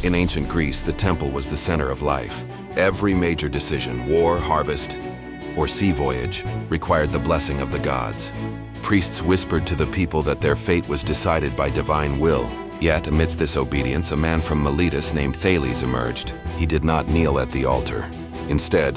In ancient Greece, the temple was the center of life. Every major decision, war, harvest, or sea voyage, required the blessing of the gods. Priests whispered to the people that their fate was decided by divine will. Yet, amidst this obedience, a man from Miletus named Thales emerged. He did not kneel at the altar. Instead,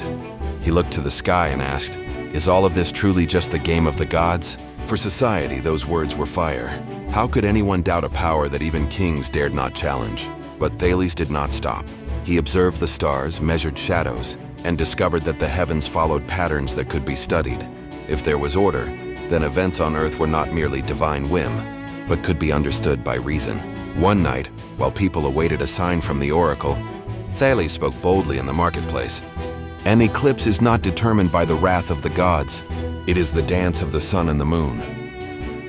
he looked to the sky and asked, "Is all of this truly just the game of the gods?" For society, those words were fire. How could anyone doubt a power that even kings dared not challenge? But Thales did not stop. He observed the stars, measured shadows, and discovered that the heavens followed patterns that could be studied. If there was order, then events on earth were not merely divine whim, but could be understood by reason. One night, while people awaited a sign from the oracle, Thales spoke boldly in the marketplace. "An eclipse is not determined by the wrath of the gods. It is the dance of the sun and the moon."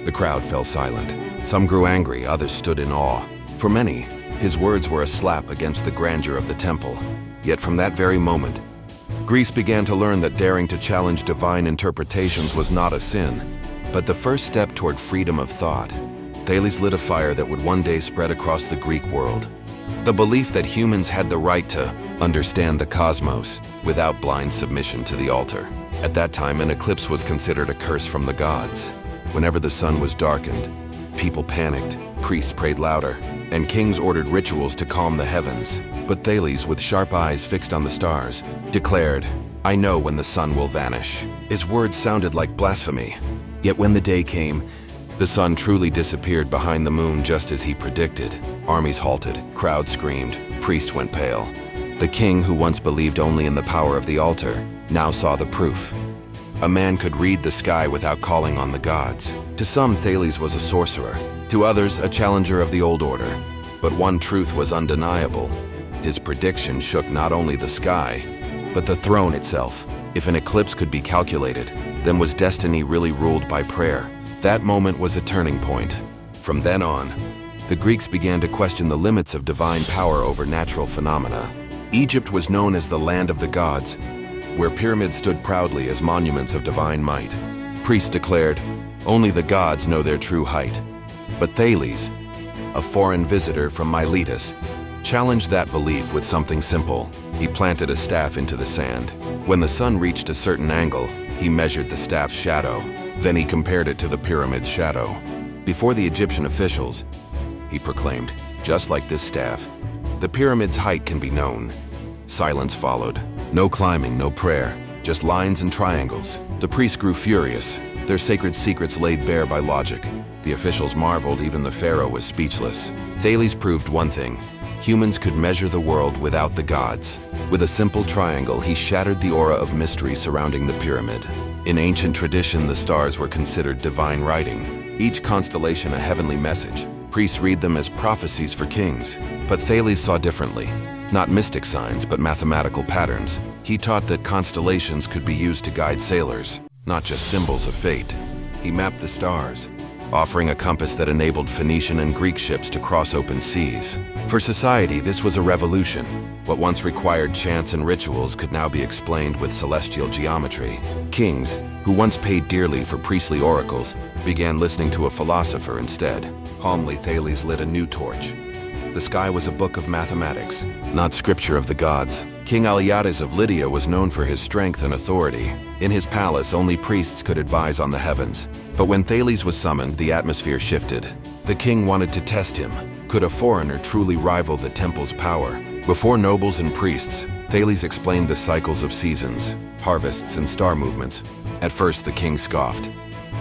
The crowd fell silent. Some grew angry, others stood in awe. For many, his words were a slap against the grandeur of the temple. Yet from that very moment, Greece began to learn that daring to challenge divine interpretations was not a sin, but the first step toward freedom of thought. Thales lit a fire that would one day spread across the Greek world. The belief that humans had the right to understand the cosmos without blind submission to the altar. At that time, an eclipse was considered a curse from the gods. Whenever the sun was darkened, people panicked, priests prayed louder, and kings ordered rituals to calm the heavens. But Thales, with sharp eyes fixed on the stars, declared, "I know when the sun will vanish." His words sounded like blasphemy. Yet when the day came, the sun truly disappeared behind the moon just as he predicted. Armies halted, crowds screamed, priests went pale. The king, who once believed only in the power of the altar, now saw the proof. A man could read the sky without calling on the gods. To some, Thales was a sorcerer. To others, a challenger of the old order. But one truth was undeniable. His prediction shook not only the sky, but the throne itself. If an eclipse could be calculated, then was destiny really ruled by prayer? That moment was a turning point. From then on, the Greeks began to question the limits of divine power over natural phenomena. Egypt was known as the land of the gods, where pyramids stood proudly as monuments of divine might. Priests declared, "Only the gods know their true height." But Thales, a foreign visitor from Miletus, challenged that belief with something simple. He planted a staff into the sand. When the sun reached a certain angle, he measured the staff's shadow. Then he compared it to the pyramid's shadow. Before the Egyptian officials, he proclaimed, "Just like this staff, the pyramid's height can be known." Silence followed. No climbing, no prayer, just lines and triangles. The priests grew furious, their sacred secrets laid bare by logic. The officials marveled, even the pharaoh was speechless. Thales proved one thing: humans could measure the world without the gods. With a simple triangle, he shattered the aura of mystery surrounding the pyramid. In ancient tradition, the stars were considered divine writing, each constellation a heavenly message. Priests read them as prophecies for kings. But Thales saw differently. Not mystic signs, but mathematical patterns. He taught that constellations could be used to guide sailors, not just symbols of fate. He mapped the stars, offering a compass that enabled Phoenician and Greek ships to cross open seas. For society, this was a revolution. What once required chants and rituals could now be explained with celestial geometry. Kings, who once paid dearly for priestly oracles, began listening to a philosopher instead. Calmly, Thales lit a new torch. The sky was a book of mathematics, not scripture of the gods. King Alyattes of Lydia was known for his strength and authority. In his palace, only priests could advise on the heavens. But when Thales was summoned, the atmosphere shifted. The king wanted to test him. Could a foreigner truly rival the temple's power? Before nobles and priests, Thales explained the cycles of seasons, harvests, and star movements. At first, the king scoffed.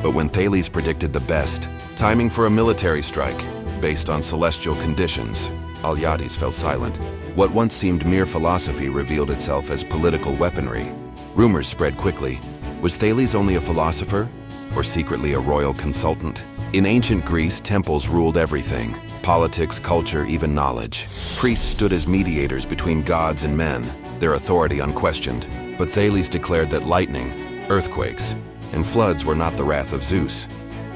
But when Thales predicted the best, timing for a military strike, based on celestial conditions, Alyattes fell silent. What once seemed mere philosophy revealed itself as political weaponry. Rumors spread quickly. Was Thales only a philosopher, or secretly a royal consultant? In ancient Greece, temples ruled everything: politics, culture, even knowledge. Priests stood as mediators between gods and men, their authority unquestioned. But Thales declared that lightning, earthquakes, and floods were not the wrath of Zeus,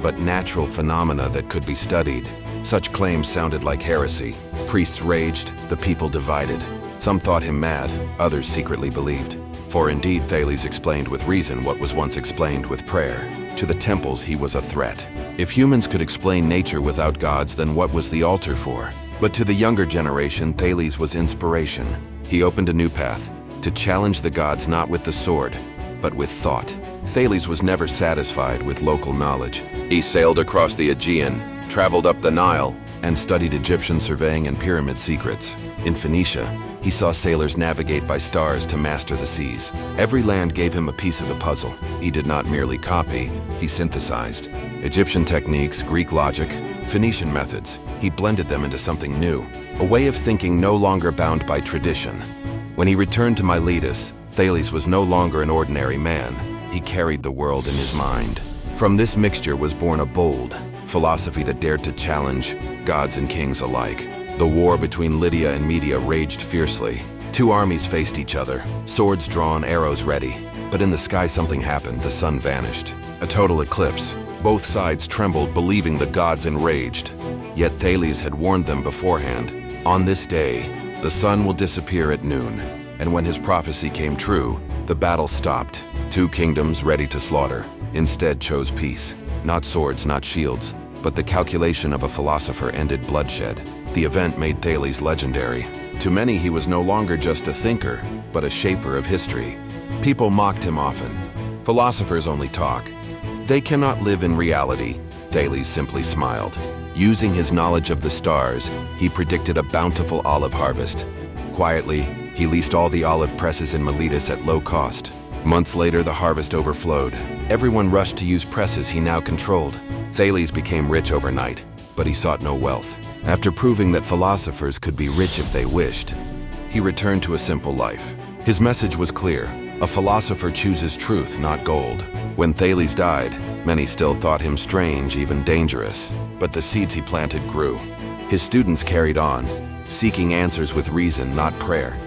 but natural phenomena that could be studied. Such claims sounded like heresy. Priests raged, the people divided. Some thought him mad, others secretly believed. For indeed, Thales explained with reason what was once explained with prayer. To the temples, he was a threat. If humans could explain nature without gods, then what was the altar for? But to the younger generation, Thales was inspiration. He opened a new path, to challenge the gods not with the sword, but with thought. Thales was never satisfied with local knowledge. He sailed across the Aegean, traveled up the Nile, and studied Egyptian surveying and pyramid secrets. In Phoenicia, he saw sailors navigate by stars to master the seas. Every land gave him a piece of the puzzle. He did not merely copy, he synthesized. Egyptian techniques, Greek logic, Phoenician methods. He blended them into something new, a way of thinking no longer bound by tradition. When he returned to Miletus, Thales was no longer an ordinary man. He carried the world in his mind. From this mixture was born a bold philosophy that dared to challenge gods and kings alike. The war between Lydia and Media raged fiercely. Two armies faced each other, swords drawn, arrows ready. But in the sky something happened, the sun vanished. A total eclipse. Both sides trembled, believing the gods enraged. Yet Thales had warned them beforehand. On this day, the sun will disappear at noon. And when his prophecy came true, the battle stopped. Two kingdoms ready to slaughter, instead chose peace. Not swords, not shields, but the calculation of a philosopher ended bloodshed. The event made Thales legendary. To many, he was no longer just a thinker, but a shaper of history. People mocked him often. Philosophers only talk. They cannot live in reality. Thales simply smiled. Using his knowledge of the stars, he predicted a bountiful olive harvest. Quietly, he leased all the olive presses in Miletus at low cost. Months later, the harvest overflowed. Everyone rushed to use presses he now controlled. Thales became rich overnight, but he sought no wealth. After proving that philosophers could be rich if they wished, he returned to a simple life. His message was clear. A philosopher chooses truth, not gold. When Thales died, many still thought him strange, even dangerous. But the seeds he planted grew. His students carried on, seeking answers with reason, not prayer.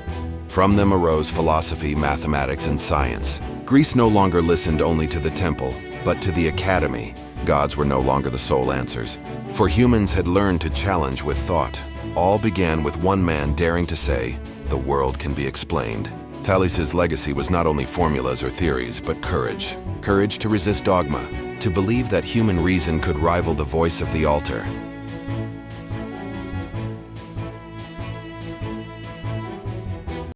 From them arose philosophy, mathematics, and science. Greece no longer listened only to the temple, but to the academy. Gods were no longer the sole answers, for humans had learned to challenge with thought. All began with one man daring to say, "The world can be explained." Thales's legacy was not only formulas or theories, but courage. Courage to resist dogma, to believe that human reason could rival the voice of the altar.